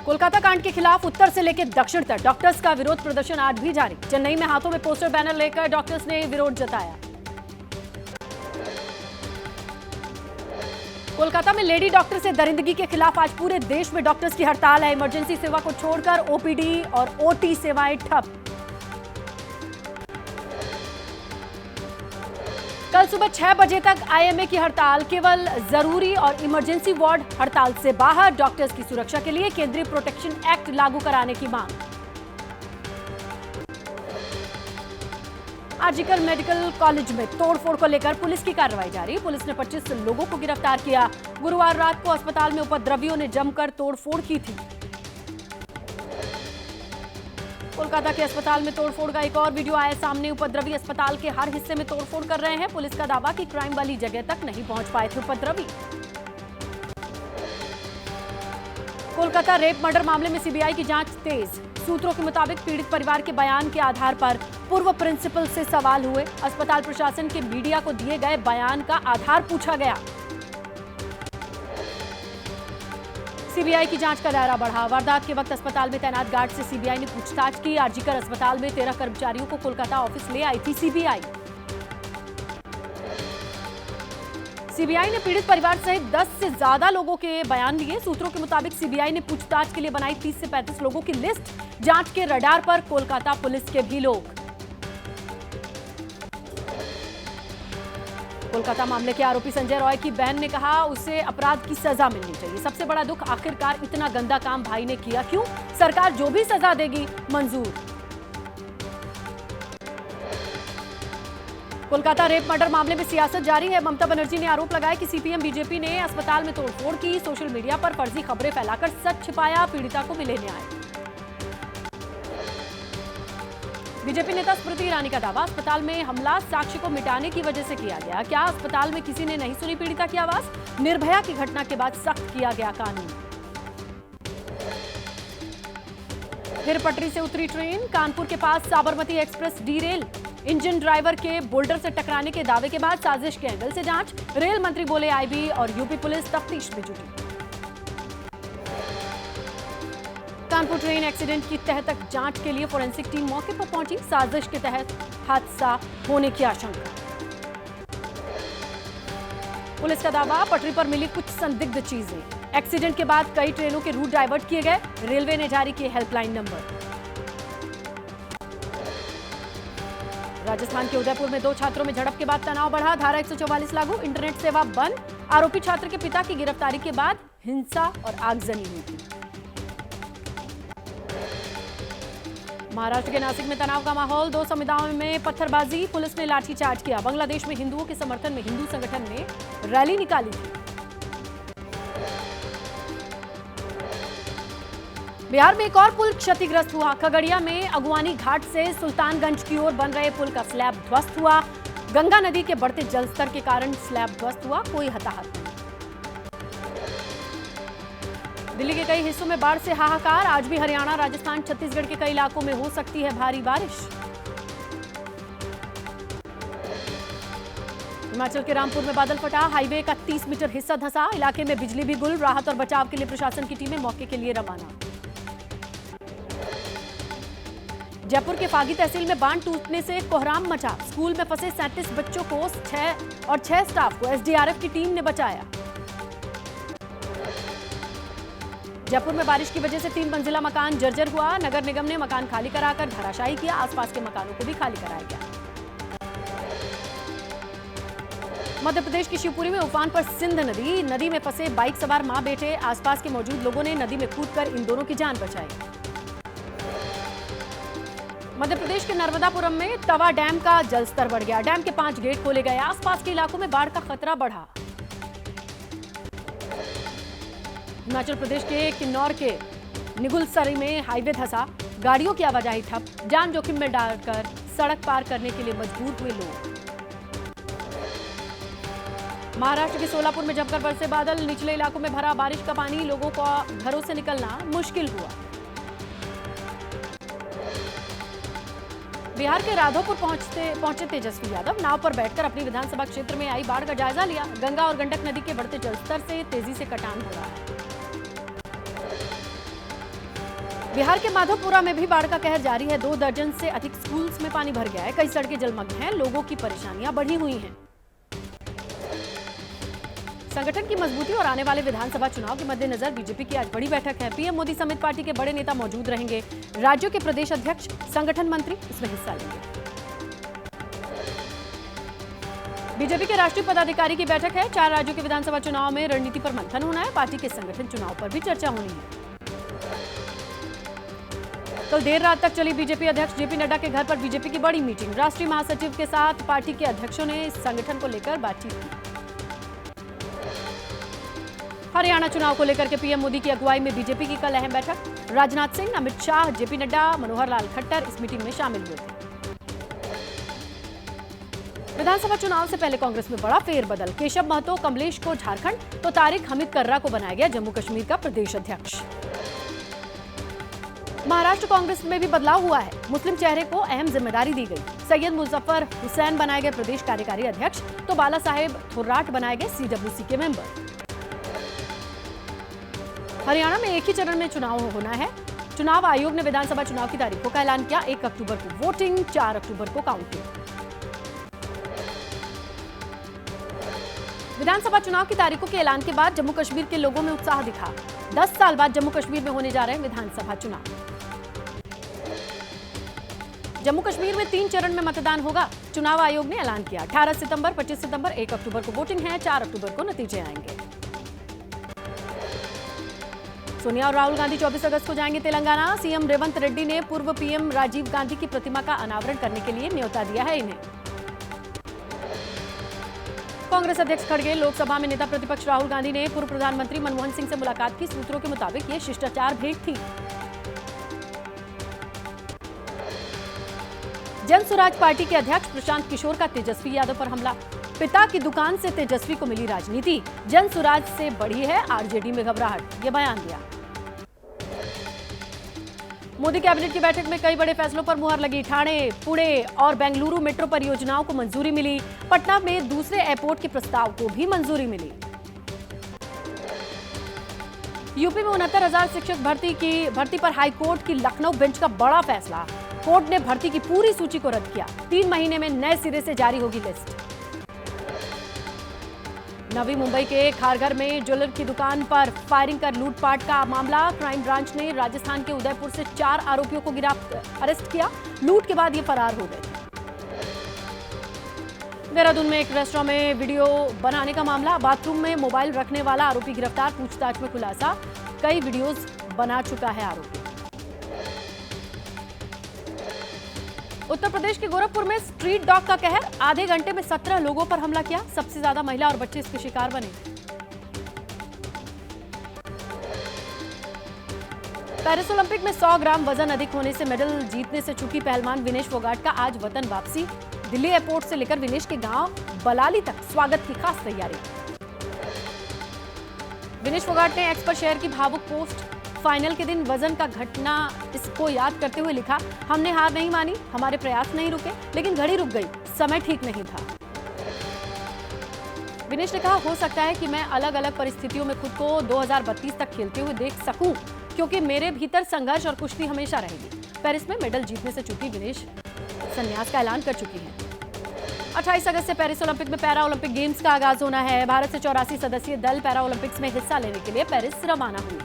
कोलकाता कांड के खिलाफ उत्तर से लेकर दक्षिण तक डॉक्टर्स का विरोध प्रदर्शन आज भी जारी। चेन्नई में हाथों में पोस्टर बैनर लेकर डॉक्टर्स ने विरोध जताया। कोलकाता में लेडी डॉक्टर से दरिंदगी के खिलाफ आज पूरे देश में डॉक्टर्स की हड़ताल है। इमरजेंसी सेवा को छोड़कर ओपीडी और ओटी सेवाएं ठप। कल सुबह 6 बजे तक आईएमए की हड़ताल। केवल जरूरी और इमरजेंसी वार्ड हड़ताल से बाहर। डॉक्टर्स की सुरक्षा के लिए केंद्रीय प्रोटेक्शन एक्ट लागू कराने की मांग। आरजीकर मेडिकल कॉलेज में तोड़फोड़ को लेकर पुलिस की कार्रवाई जारी। पुलिस ने 25 लोगों को गिरफ्तार किया। गुरुवार रात को अस्पताल में उपद्रवियों ने जमकर तोड़फोड़ की थी। कोलकाता के अस्पताल में तोड़फोड़ का एक और वीडियो आया सामने। उपद्रवी अस्पताल के हर हिस्से में तोड़फोड़ कर रहे हैं। पुलिस का दावा कि क्राइम वाली जगह तक नहीं पहुंच पाए थे उपद्रवी। कोलकाता रेप मर्डर मामले में सीबीआई की जांच तेज। सूत्रों के मुताबिक पीड़ित परिवार के बयान के आधार पर पूर्व प्रिंसिपल से सवाल हुए। अस्पताल प्रशासन के मीडिया को दिए गए बयान का आधार पूछा गया। सीबीआई की जांच का दायरा बढ़ा। वारदात के वक्त अस्पताल में तैनात गार्ड से सीबीआई ने पूछताछ की। आरजीकर अस्पताल में 13 कर्मचारियों को कोलकाता ऑफिस ले आई थी सीबीआई। सीबीआई ने पीड़ित परिवार सहित 10 से ज्यादा लोगों के बयान लिए। सूत्रों के मुताबिक सीबीआई ने पूछताछ के लिए बनाई 30 से 35 लोगों की लिस्ट। जांच के रडार पर कोलकाता पुलिस के भी लोग। कोलकाता मामले के आरोपी संजय रॉय की बहन ने कहा उसे अपराध की सजा मिलनी चाहिए। सबसे बड़ा दुख आखिरकार इतना गंदा काम भाई ने किया क्यों? सरकार जो भी सजा देगी मंजूर। कोलकाता रेप मर्डर मामले में सियासत जारी है। ममता बनर्जी ने आरोप लगाया कि सीपीएम बीजेपी ने अस्पताल में तोड़फोड़ की। सोशल मीडिया पर फर्जी खबरें फैलाकर सच छिपाया। पीड़िता को मिले न्याय। बीजेपी नेता स्मृति ईरानी का दावा अस्पताल में हमला साक्ष्य को मिटाने की वजह से किया गया। क्या अस्पताल में किसी ने नहीं सुनी पीड़िता की आवाज? निर्भया की घटना के बाद सख्त किया गया कानून। फिर पटरी से उतरी ट्रेन। कानपुर के पास Sabarmati express derail. Engine driver के बोल्डर से टकराने के दावे के बाद साजिश के एंगल से जांच। रेल मंत्री बोले आईबी और यूपी पुलिस तफ्तीश में जुटी। कानपुर ट्रेन एक्सीडेंट की तह तक जांच के लिए फोरेंसिक टीम मौके पर पहुंची। साजिश के तहत हादसा होने की आशंका। पुलिस का दावा पटरी पर मिली कुछ संदिग्ध चीजें। एक्सीडेंट के बाद कई ट्रेनों के रूट डाइवर्ट किए गए। रेलवे ने जारी किए हेल्पलाइन नंबर। राजस्थान के उदयपुर में 2 छात्रों में झड़प के बाद तनाव बढ़ा। धारा 144 लागू। इंटरनेट सेवा बंद। आरोपी छात्र के पिता की गिरफ्तारी के बाद हिंसा और आगजनी हुई थी। महाराष्ट्र के नासिक में तनाव का माहौल। 2 समुदायों में पत्थरबाजी। पुलिस ने लाठीचार्ज किया। बांग्लादेश में हिंदुओं के समर्थन में हिंदू संगठन ने रैली निकाली थी। बिहार में एक और पुल क्षतिग्रस्त हुआ। खगड़िया में अगुवानी घाट से सुल्तानगंज की ओर बन रहे पुल का स्लैब ध्वस्त हुआ। गंगा नदी के बढ़ते जलस्तर के कारण स्लैब ध्वस्त हुआ। कोई हताहत नहीं। दिल्ली के कई हिस्सों में बाढ़ से हाहाकार। आज भी हरियाणा, राजस्थान, छत्तीसगढ़ के कई इलाकों में हो सकती है भारी बारिश। हिमाचल के रामपुर में बादल फटा। हाईवे का 30 मीटर हिस्सा धंसा। इलाके में बिजली भी गुल। राहत और बचाव के लिए प्रशासन की टीमें मौके के लिए रवाना। जयपुर के फागी तहसील में बांध टूटने से कोहराम मचा। स्कूल में फंसे 37 बच्चों को 6 स्टाफ को एसडीआरएफ की टीम ने बचाया। जयपुर में बारिश की वजह से 3 मंजिला मकान जर्जर हुआ। नगर निगम ने मकान खाली कराकर धराशायी किया। आसपास के मकानों को भी खाली कराया गया। मध्य प्रदेश की शिवपुरी में उफान पर सिंध नदी। नदी में फंसे बाइक सवार मां बेटे। आसपास के मौजूद लोगों ने नदी में कूदकर इन दोनों की जान बचाई। मध्य प्रदेश के नर्मदापुरम में तवा डैम का जलस्तर बढ़ गया। डैम के 5 गेट खोले गए। आसपास के इलाकों में बाढ़ का खतरा बढ़ा। हिमाचल प्रदेश के किन्नौर के निगुलसरी में हाईवे धंसा। गाड़ियों की आवाजाही ठप। जान जोखिम में डालकर सड़क पार करने के लिए मजबूर हुए लोग। महाराष्ट्र के सोलापुर में जमकर बरसे बादल। निचले इलाकों में भरा बारिश का पानी। लोगों को घरों से निकलना मुश्किल हुआ। बिहार के राघोपुर पहुंचे तेजस्वी यादव। नाव पर बैठकर अपनी विधानसभा क्षेत्र में आई बाढ़ का जायजा लिया। गंगा और गंडक नदी के बढ़ते जलस्तर से तेजी से कटान हो रहा है। बिहार के माधोपुरा में भी बाढ़ का कहर जारी है। 2 दर्जन से अधिक स्कूल्स में पानी भर गया है। कई सड़कें जलमग्न हैं। लोगों की परेशानियां बढ़ी हुई हैं। संगठन की मजबूती और आने वाले विधानसभा चुनाव के मद्देनजर बीजेपी की आज बड़ी बैठक है। पीएम मोदी समेत पार्टी के बड़े नेता मौजूद रहेंगे। राज्यों के प्रदेश अध्यक्ष, संगठन मंत्री इसमें हिस्सा लेंगे। बीजेपी के राष्ट्रीय पदाधिकारी की बैठक है। 4 राज्यों के विधानसभा चुनाव में रणनीति पर मंथन होना है। पार्टी के संगठन चुनाव पर भी चर्चा होनी है। कल देर रात तक चली बीजेपी अध्यक्ष जेपी नड्डा के घर पर बीजेपी की बड़ी मीटिंग। राष्ट्रीय महासचिव के साथ पार्टी के अध्यक्षों ने संगठन को लेकर बातचीत की। हरियाणा चुनाव को लेकर के पीएम मोदी की अगुवाई में बीजेपी की कल अहम बैठक। राजनाथ सिंह, अमित शाह, जेपी नड्डा, मनोहर लाल खट्टर इस मीटिंग में शामिल हुए थे। विधानसभा चुनाव से पहले कांग्रेस में बड़ा फेरबदल। केशव महतो, कमलेश को झारखंड तो तारिक हमीद कर्रा को बनाया गया जम्मू कश्मीर का प्रदेश अध्यक्ष। महाराष्ट्र कांग्रेस में भी बदलाव हुआ है। मुस्लिम चेहरे को अहम जिम्मेदारी दी गई। सैयद मुजफ्फर हुसैन बनाए गए प्रदेश कार्यकारी अध्यक्ष तो बाला साहेब थोर्राट बनाए गए सीडब्ल्यूसी के मेंबर। हरियाणा में एक ही चरण में चुनाव होना है। चुनाव आयोग ने विधानसभा चुनाव की तारीखों का ऐलान किया। 1 अक्टूबर को वोटिंग, 4 अक्टूबर को काउंटिंग। विधानसभा चुनाव की तारीखों के ऐलान के बाद जम्मू कश्मीर के लोगों में उत्साह दिखा। 10 साल बाद जम्मू कश्मीर में होने जा रहे हैं विधानसभा चुनाव। जम्मू कश्मीर में 3 चरण में मतदान होगा। चुनाव आयोग ने ऐलान किया। 18 सितंबर, 25 सितंबर, 1 अक्टूबर को वोटिंग है। 4 अक्टूबर को नतीजे आएंगे। सोनिया और राहुल गांधी 24 अगस्त को जाएंगे तेलंगाना। सीएम रेवंत रेड्डी ने पूर्व पीएम राजीव गांधी की प्रतिमा का अनावरण करने के लिए न्योता दिया है इन्हें। कांग्रेस अध्यक्ष खड़गे, लोकसभा में नेता प्रतिपक्ष राहुल गांधी ने पूर्व प्रधानमंत्री मनमोहन सिंह से मुलाकात की। सूत्रों के मुताबिक ये शिष्टाचार भेंट थी। जन स्वराज पार्टी के अध्यक्ष प्रशांत किशोर का तेजस्वी यादव पर हमला। पिता की दुकान से तेजस्वी को मिली राजनीति। जन स्वराज से बढ़ी है आरजेडी में घबराहट, ये बयान दिया। मोदी कैबिनेट की बैठक में कई बड़े फैसलों पर मुहर लगी। ठाणे, पुणे और बेंगलुरु मेट्रो परियोजनाओं को मंजूरी मिली। पटना में दूसरे एयरपोर्ट के प्रस्ताव को भी मंजूरी मिली। यूपी में 69,000 शिक्षक भर्ती पर हाईकोर्ट की लखनऊ बेंच का बड़ा फैसला। कोर्ट ने भर्ती की पूरी सूची को रद्द किया। 3 महीने में नए सिरे से जारी होगी लिस्ट। नवी मुंबई के खारघर में ज्वेलर की दुकान पर फायरिंग कर लूटपाट का मामला। क्राइम ब्रांच ने राजस्थान के उदयपुर से 4 आरोपियों को अरेस्ट किया। लूट के बाद ये फरार हो गए। देहरादून में एक रेस्टोरेंट में वीडियो बनाने का मामला। बाथरूम में मोबाइल रखने वाला आरोपी गिरफ्तार। पूछताछ में खुलासा, कई वीडियोस बना चुका है आरोपी। उत्तर प्रदेश के गोरखपुर में स्ट्रीट डॉग का कहर। आधे घंटे में 17 लोगों पर हमला किया। सबसे ज्यादा महिला और बच्चे इसके शिकार बने। पेरिस ओलंपिक में 100 ग्राम वजन अधिक होने से मेडल जीतने से चूकी पहलवान विनेश फोगाट का आज वतन वापसी। दिल्ली एयरपोर्ट से लेकर विनेश के गांव बलाली तक स्वागत की खास तैयारी। विनेश फोगाट ने एक्स पर शेयर की भावुक पोस्ट। फाइनल के दिन वजन का घटना इसको याद करते हुए लिखा, हमने हार नहीं मानी, हमारे प्रयास नहीं रुके, लेकिन घड़ी रुक गई, समय ठीक नहीं था। विनेश ने कहा, हो सकता है कि मैं अलग अलग परिस्थितियों में खुद को 2032 तक खेलते हुए देख सकूं, क्योंकि मेरे भीतर संघर्ष और कुश्ती हमेशा रहेगी। पेरिस में मेडल जीतने से चूकी विनेश संन्यास का ऐलान कर चुकी है। 28 अगस्त से पेरिस ओलंपिक में पैरा ओलंपिक गेम्स का आगाज होना है। भारत से 84 सदस्यीय दल पैरा ओलंपिक्स में हिस्सा लेने के लिए पेरिस रवाना हुई।